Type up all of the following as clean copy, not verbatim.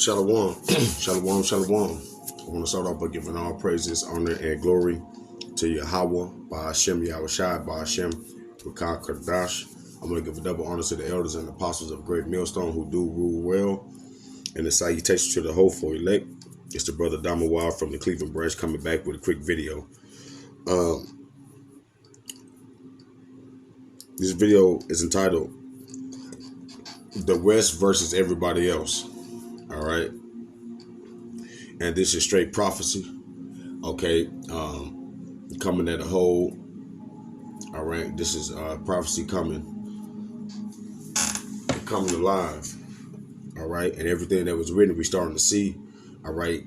Shalom, shalom, shalom. I want to start off by giving all praises, honor, and glory to Yahweh, Ba'ashem, Yahushai, Ba'ashem, Rakah Kadash. I'm going to give a double honor to the elders and apostles of Great Millstone who do rule well. And the salutation to the hopeful elect. It's the brother Damawar from the Cleveland branch coming back with a quick video. This video is entitled The West versus Everybody Else. All right. And this is straight prophecy. Okay. Coming at a whole. All right. This is prophecy coming alive. All right. And everything that was written, we're starting to see. All right.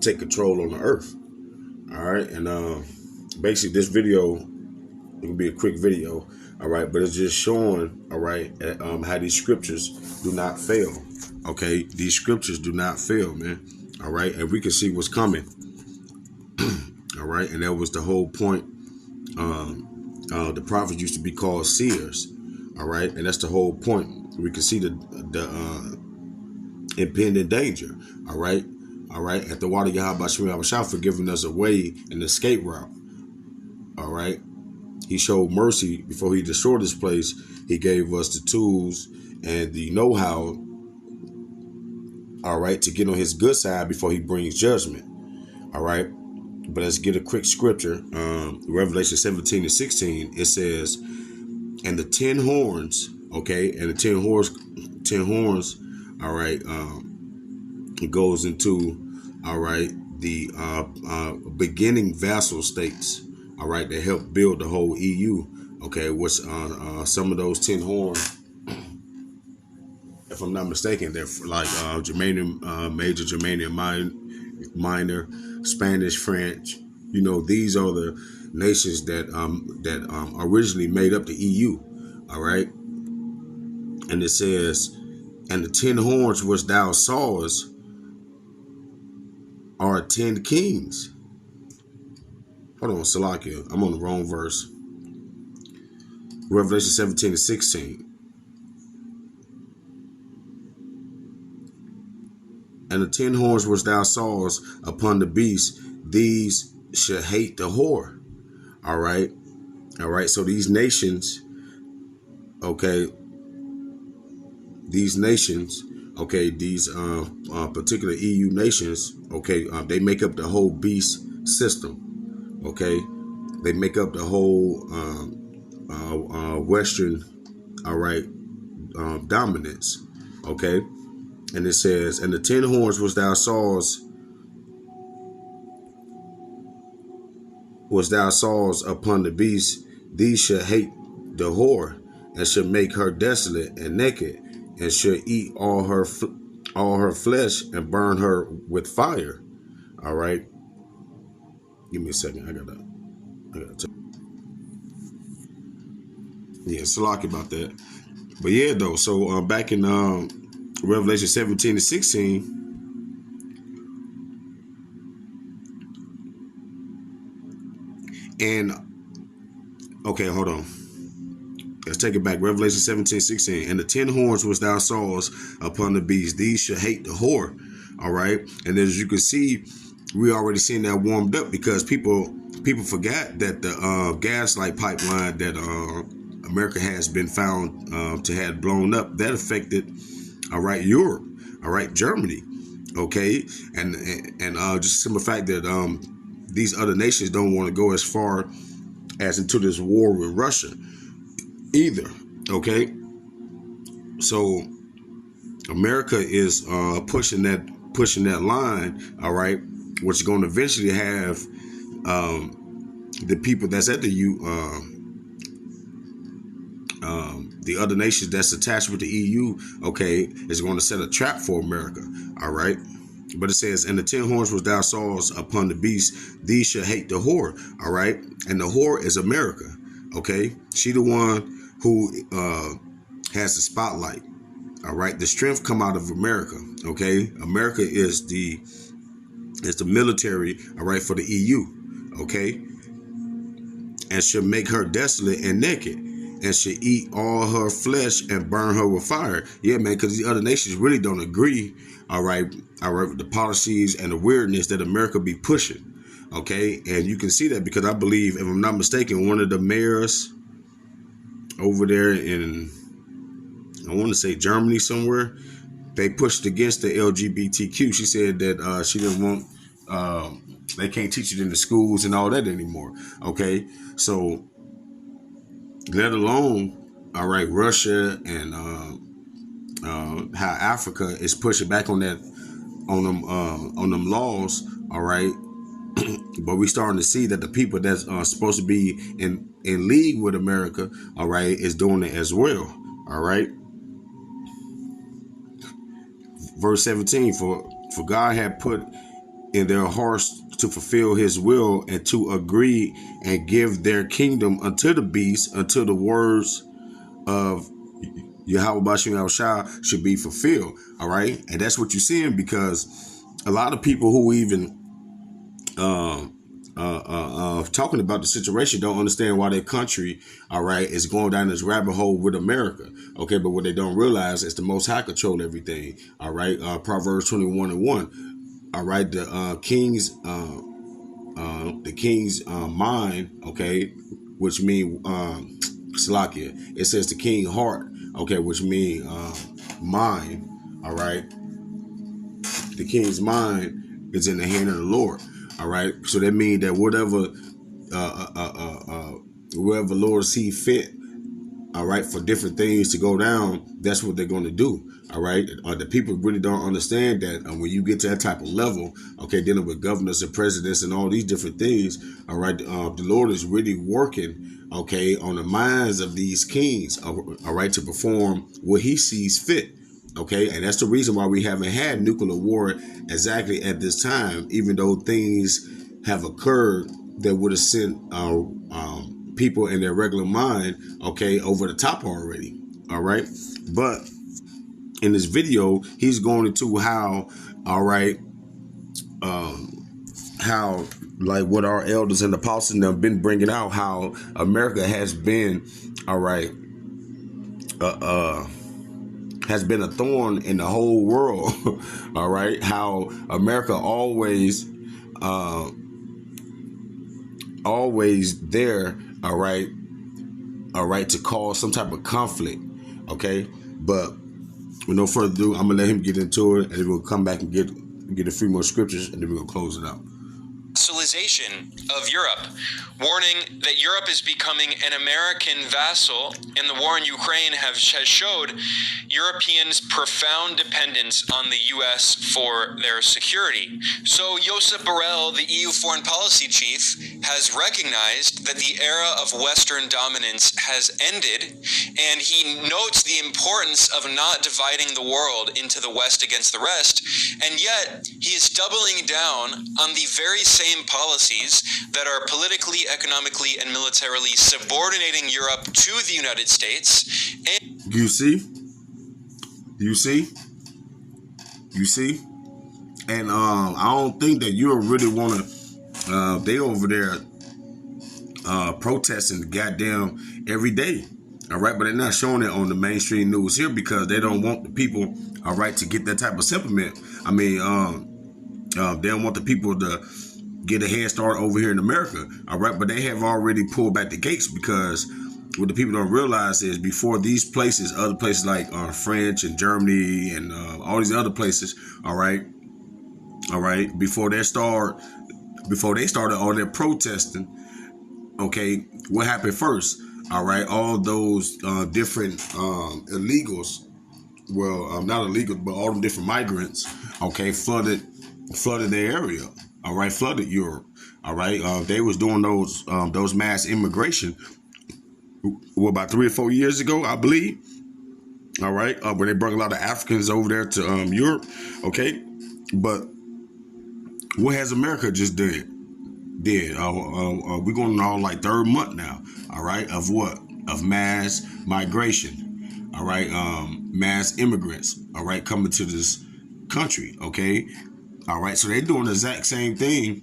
Take control on the earth. All right. And basically this video, it will be a quick video. All right. But it's just showing, all right, how these scriptures do not fail. Okay. These scriptures do not fail, man. All right. And we can see what's coming. All right. And that was the whole point. The prophets used to be called seers. All right. And that's the whole point. We can see the impending danger. All right. All right. At the water Yahweh Shah for giving us a way, an escape route. All right. He showed mercy before he destroyed this place. He gave us the tools and the know-how. All right. To get on his good side before he brings judgment. All right. But let's get a quick scripture. Revelation 17:16. It says, and the 10 horns. Okay. And the 10 horns. All right. It goes into, all right, the beginning vassal states, all right, that help build the whole EU. Okay, what's some of those 10 horns, if I'm not mistaken, they're like Germanium Major, Germanium Minor, Spanish, French. You know, these are the nations that originally made up the EU. All right, and it says, and the 10 horns which thou sawest are 10 kings. Hold on, Salakia. I'm on the wrong verse. Revelation 17:16. And the 10 horns which thou sawest upon the beast, these shall hate the whore. All right. All right. So these nations, okay. These nations, okay, these particular EU nations, okay, they make up the whole beast system. Okay, they make up the whole Western, all right, dominance. Okay, and it says, and the 10 horns which thou sawest upon the beast, these shall hate the whore, and shall make her desolate and naked, and shall eat all her flesh and burn her with fire. All right. Give me a second. I gotta Salaki about that. But yeah, though. So back in Revelation 17:16, and okay, hold on. Let's take it back. Revelation 17:16. And the 10 horns which thou sawest upon the beast, these shall hate the whore. All right. And as you can see, we already seen that warmed up because people forgot that the gaslight pipeline that America has been found to have blown up, that affected, all right, Europe, all right, Germany. Okay. And just the simple fact that these other nations don't want to go as far as into this war with Russia either. Okay, so America is pushing that line, all right, which is going to eventually have the people that's at the other nations that's attached with the EU, okay, is going to set a trap for America. All right. But it says, and the 10 horns which thou sawest upon the beast, these shall hate the whore. All right. And the whore is America. Okay. She the one who has the spotlight. All right. The strength come out of America. Okay. America is the military. All right. For the EU. Okay. And shall make her desolate and naked, and should eat all her flesh and burn her with fire. Yeah, man, because the other nations really don't agree, all right, with the policies and the weirdness that America be pushing, okay? And you can see that because I believe, if I'm not mistaken, one of the mayors over there in, I want to say Germany somewhere, they pushed against the LGBTQ. She said that she didn't want, they can't teach it in the schools and all that anymore, okay? So, let alone, all right, Russia and how Africa is pushing back on that, on them laws, all right. But we starting to see that the people that's supposed to be in league with America, all right, is doing it as well, all right. Verse 17: for God had put in their hearts to fulfill his will and to agree and give their kingdom unto the beast, until the words of Yahweh Bashim Yahushua should be fulfilled. All right. And that's what you're seeing, because a lot of people who even talking about the situation don't understand why their country, all right, is going down this rabbit hole with America. Okay. But what they don't realize is the Most High control everything. All right. Proverbs 21:1. All right. The king's mind. Okay. Which mean, Salakia. It says the king heart, okay, which means mind, all right. The king's mind is in the hand of the Lord, all right. So that means that whatever Lord see fit, all right, for different things to go down, that's what they're going to do, all right. The people really don't understand that when you get to that type of level, okay, dealing with governors and presidents and all these different things, all right, the Lord is really working, okay, on the minds of these kings, all right, to perform what he sees fit, okay. And that's the reason why we haven't had nuclear war exactly at this time, even though things have occurred that would have sent people in their regular mind, okay, over the top already, all right. But in this video, he's going into how, all right, how, like, what our elders and apostles have been bringing out, how America has been, all right, has been a thorn in the whole world, all right. How America always there, all right, to cause some type of conflict, okay. But with no further ado, I'm gonna let him get into it, and then we'll come back and get a few more scriptures, and then we're gonna close it out. Vassalization of Europe, warning that Europe is becoming an American vassal, and the war in Ukraine has showed Europeans' profound dependence on the U.S. for their security. So Josep Borrell, the EU foreign policy chief, has recognized that the era of Western dominance has ended, and he notes the importance of not dividing the world into the West against the rest, and yet he is doubling down on the very same policies that are politically, economically, and militarily subordinating Europe to the United States. And you see? And I don't think that you really want to, they over there protesting goddamn every day. All right, but they're not showing it on the mainstream news here because they don't want the people, all right, to get that type of sentiment. I mean, they don't want the people to get a head start over here in America, all right? But they have already pulled back the gates, because what the people don't realize is before these places, other places like French and Germany and all these other places, all right, before they started all their protesting, okay, what happened first? All right, all those different illegals, well, not illegals, but all the different migrants, okay, flooded their area. All right, flooded Europe. All right, they was doing those mass immigration, about 3 or 4 years ago, I believe. All right, when they brought a lot of Africans over there to Europe. Okay, but what has America just did? We're going on like third month now. All right, of what? Of mass migration. All right, mass immigrants. All right, coming to this country. Okay. All right, so they're doing the exact same thing,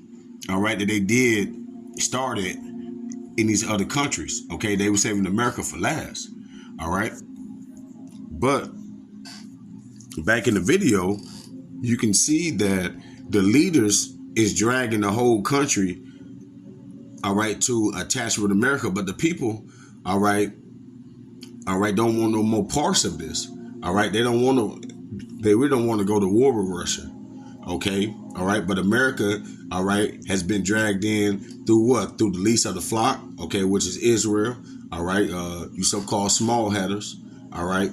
all right, that they started in these other countries. Okay, they were saving America for last. All right, but back in the video, you can see that the leaders is dragging the whole country, all right, to attach with America, but the people, all right, don't want no more parts of this. All right, they really don't want to go to war with Russia. Okay, all right, but America, all right, has been dragged in through what? Through the least of the flock, okay, which is Israel. All right, you so-called small headers. All right,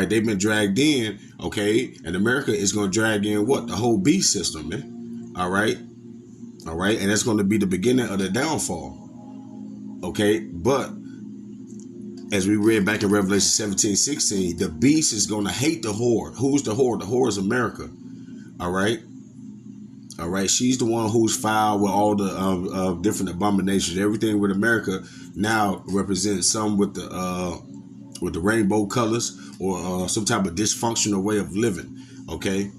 they've been dragged in, okay, and America is going to drag in what? The whole beast system, man. All right, and that's going to be the beginning of the downfall. Okay, but as we read back in Revelation 17:16, the beast is going to hate the whore. Who's the whore? The whore is America. All right. She's the one who's foul with all the different abominations. Everything with America now represents some with the rainbow colors or some type of dysfunctional way of living. Okay.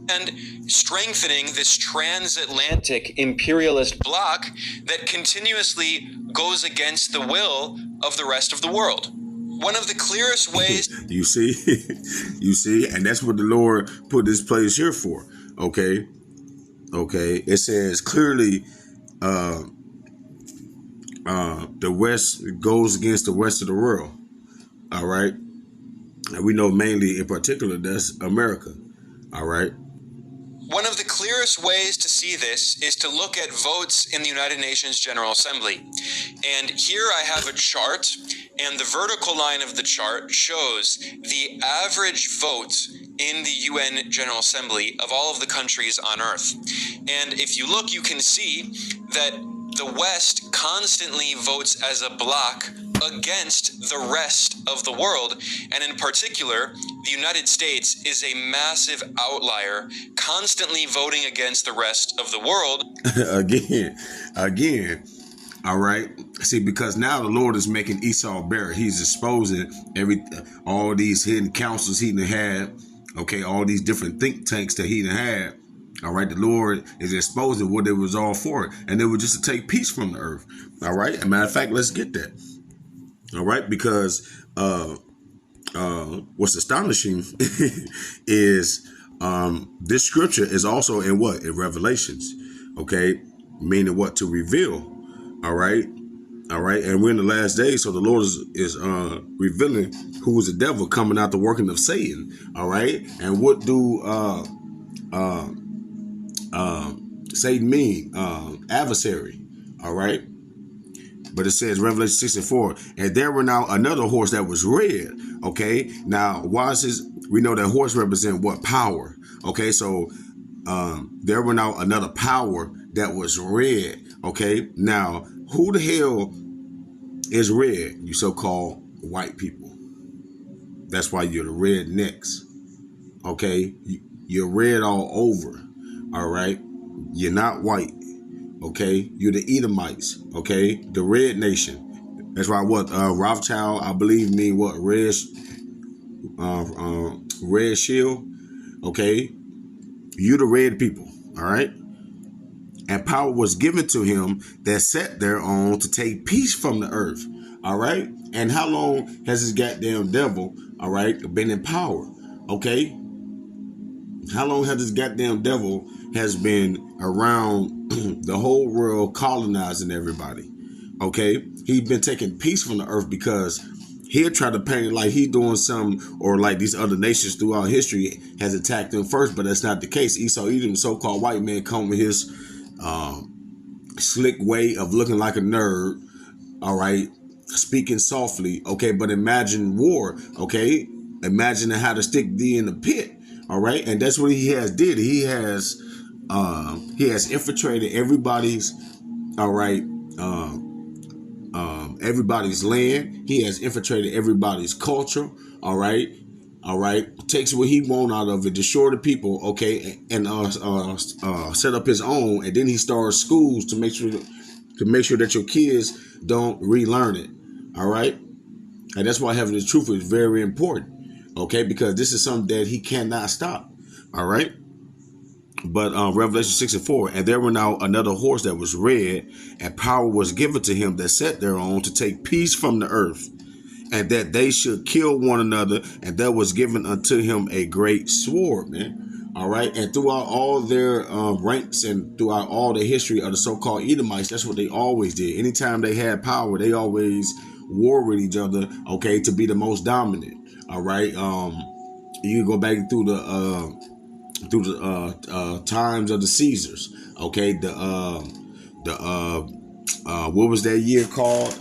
And strengthening this transatlantic imperialist bloc that continuously goes against the will of the rest of the world. One of the clearest ways... You see, and that's what the Lord put this place here for. Okay. It says clearly the West goes against the rest of the world. All right. And we know mainly in particular that's America. All right. One of the clearest ways to see this is to look at votes in the United Nations General Assembly. And here I have a chart, and the vertical line of the chart shows the average votes in the UN General Assembly of all of the countries on Earth. And if you look, you can see that the West constantly votes as a bloc against the rest of the world, and in particular, the United States is a massive outlier, constantly voting against the rest of the world. Again, all right. See, because now the Lord is making Esau bare. He's exposing all these hidden councils he done had. Okay, all these different think tanks that he done had. All right, the Lord is exposing what it was all for, and it was just to take peace from the earth. All right, as a matter of fact, let's get that. All right, because what's astonishing is this scripture is also in what? In Revelations. Okay, meaning what? To reveal. All right, and we're in the last days, so the Lord is revealing who is the devil coming out the working of Satan. All right, and what do Satan mean? Adversary. All right. But it says Revelation 6:4, and there were now another horse that was red. Okay. Now, why is this? We know that horse represent what? Power. Okay. So there were now another power that was red. Okay. Now, who the hell is red? You so-called white people. That's why you're the rednecks. Okay. You're red all over. All right. You're not white. Okay, you're the Edomites. Okay, the Red Nation. That's why what Rothschild, I believe, mean what? Red shield. Okay, you the red people. All right, and power was given to him that sat thereon to take peace from the earth. All right, and how long has this goddamn devil, all right, been in power? Okay, how long has this goddamn devil has been around the whole world colonizing everybody? Okay, he's been taking peace from the earth because he'll try to paint it like he's doing something, or like these other nations throughout history has attacked them first, but that's not the case. Esau Edom, so-called white man, come with his slick way of looking like a nerd, all right, speaking softly, okay, but imagine war, okay, imagining how to stick thee in the pit, all right, and that's what he has did. He has infiltrated everybody's, all right, everybody's land. He has infiltrated everybody's culture, all right, takes what he want out of it, destroy the people, okay, and set up his own, and then he starts schools to make sure that your kids don't relearn it, all right, and that's why having the truth is very important, okay, because this is something that he cannot stop, all right. But Revelation 6:4, and there went out another horse that was red, and power was given to him that sat thereon to take peace from the earth, and that they should kill one another, and there was given unto him a great sword, man. All right, and throughout all their ranks and throughout all the history of the so-called Edomites, that's what they always did. Anytime they had power, they always war with each other, okay, to be the most dominant. All right, you go back through the times of the Caesars. Okay, what was that year called?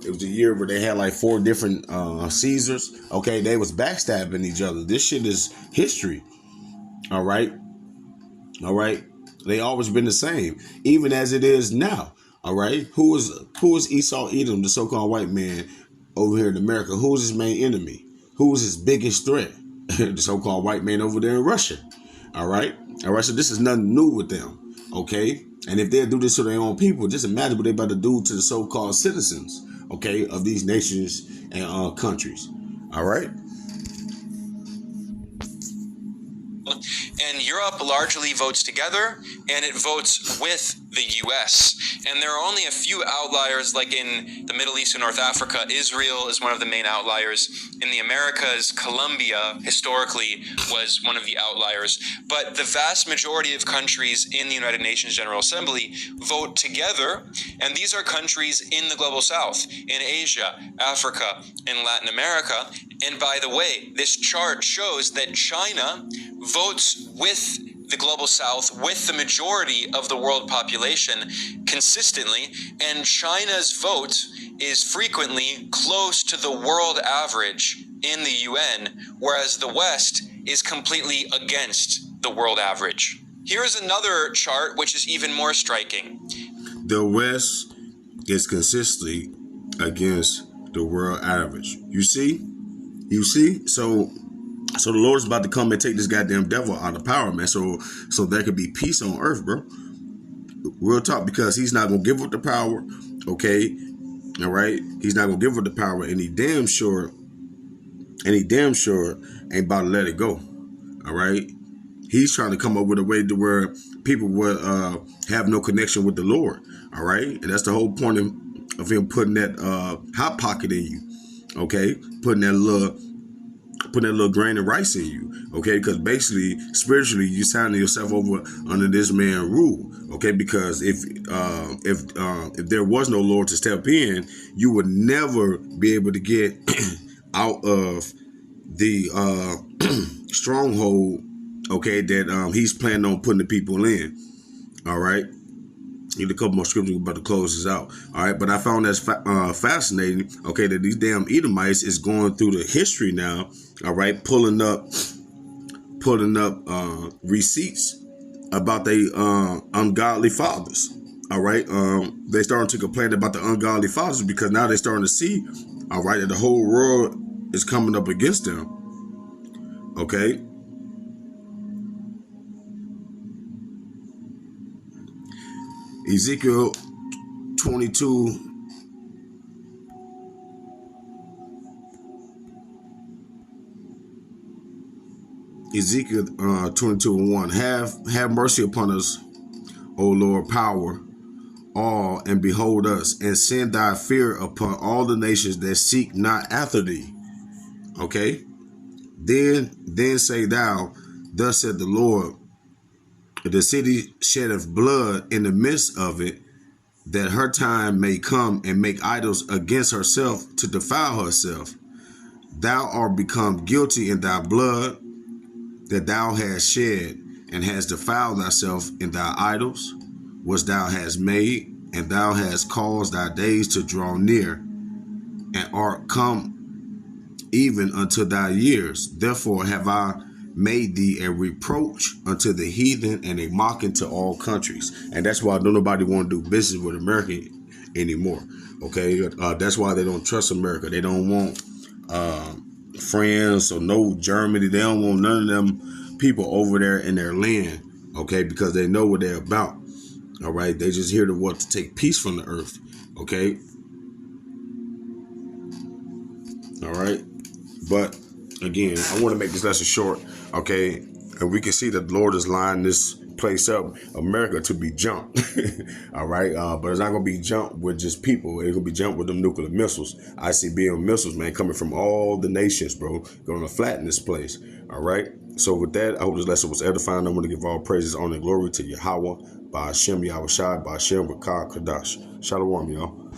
It was the year where they had like 4 different Caesars. Okay, they was backstabbing each other. This shit is history. All right. They always been the same, even as it is now. All right. Who is Esau Edom, the so-called white man over here in America? Who is his main enemy? Who is his biggest threat? The so-called white man over there in Russia. All right. So this is nothing new with them. Okay. And if they do this to their own people, just imagine what they're about to do to the so-called citizens, okay, of these nations and countries. All right. And Europe largely votes together, and it votes with the U.S. And there are only a few outliers, like in the Middle East and North Africa. Israel is one of the main outliers. In the Americas, Colombia historically was one of the outliers. But the vast majority of countries in the United Nations General Assembly vote together, and these are countries in the global south, in Asia, Africa, and Latin America. And by the way, this chart shows that China votes with the global south, with the majority of the world population consistently, and China's vote is frequently close to the world average in the UN, whereas the West is completely against the world average. Here's another chart which is even more striking. The West is consistently against the world average. You see? So the Lord's about to come and take this goddamn devil out of power, man. So there could be peace on earth, bro. Real talk, because he's not gonna give up the power, okay? All right, he's not gonna give up the power, and he damn sure ain't about to let it go. All right, he's trying to come up with a way to where people would have no connection with the Lord. All right, and that's the whole point of him putting that hot pocket in you, okay? Putting that little grain of rice in you, okay? Because basically, spiritually, you're signing yourself over under this man's rule, okay? Because if there was no Lord to step in, you would never be able to get out of the stronghold, okay, that he's planning on putting the people in. All right. Need a couple more scriptures. We're about to close this out. All right, but I found that's fascinating. Okay, that these damn Edomites is going through the history now. All right, pulling up receipts about they ungodly fathers. All right, they starting to complain about the ungodly fathers because now they're starting to see, all right, that the whole world is coming up against them. Okay. Ezekiel 22. Ezekiel 22:1. Have mercy upon us, O Lord, power, all, and behold us, and send thy fear upon all the nations that seek not after thee. Okay. Then say thou, thus said the Lord, the city sheddeth blood in the midst of it, that her time may come and make idols against herself to defile herself. Thou art become guilty in thy blood that thou hast shed, and hast defiled thyself in thy idols, which thou hast made, and thou hast caused thy days to draw near, and art come even unto thy years. Therefore have I made thee a reproach unto the heathen and a mocking to all countries. And that's why don't nobody want to do business with America anymore. Okay, that's why they don't trust America. They don't want France or no Germany. They don't want none of them people over there in their land. Okay, because they know what they're about. All right, they just here to take peace from the earth. Okay, all right, but again, I want to make this lesson short. Okay, and we can see that the Lord is lining this place up America to be jumped. All right. But it's not going to be jumped with just people. It's going to be jumped with them nuclear missiles. ICBM missiles, man, coming from all the nations, bro. Going to flatten this place. All right. So with that, I hope this lesson was edifying. I want to give all praises, honor, and glory to Yahweh, by Hashem, Yahweh Shai, by Hashem, Rakah, Kadash. Shalom, y'all.